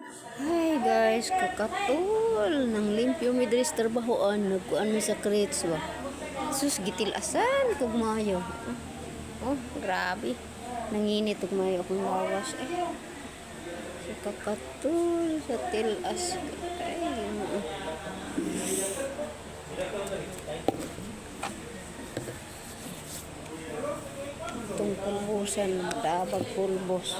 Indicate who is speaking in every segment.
Speaker 1: Hi guys, kakatul nang limpyo mi diri sa trabahoan, nagkuan mi sa crates ba. Sus gitilasan kog mayo. Oh, grabe. Nanginit og mayo akong lawas Sa kakatul sa tilas. Ay, itong pulbusan, dabag pulbos.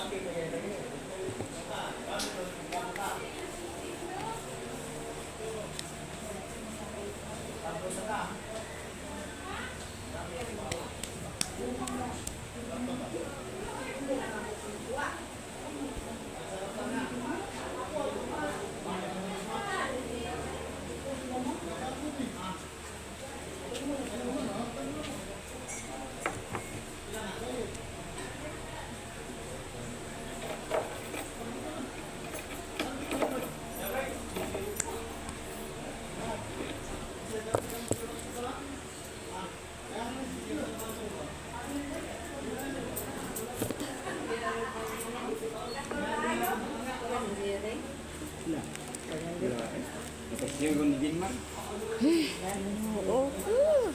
Speaker 1: Oo,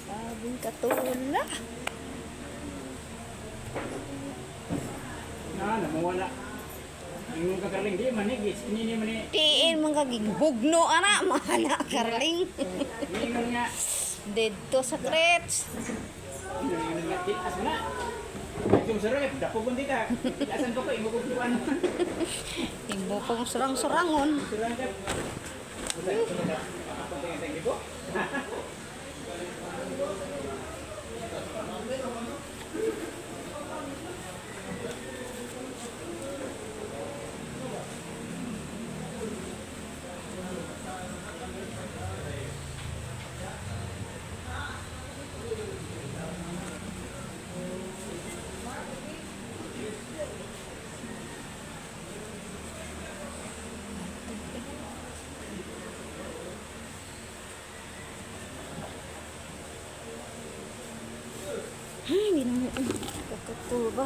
Speaker 1: sabing katula.
Speaker 2: Mawala. Yung kakaling di manigis, ini mani.
Speaker 1: Tiin mga gigbugno ana, mana karling.
Speaker 2: Ingon nga.
Speaker 1: Dito sa crates.
Speaker 2: Ingon nga titas na. Yung sarap, dapo kundi ka. Asan ko imugugtuan.
Speaker 1: Timbo pang surang-surangon.
Speaker 2: Surang ka. Thank you.
Speaker 1: Ay, hindi naman. Kakatul ba?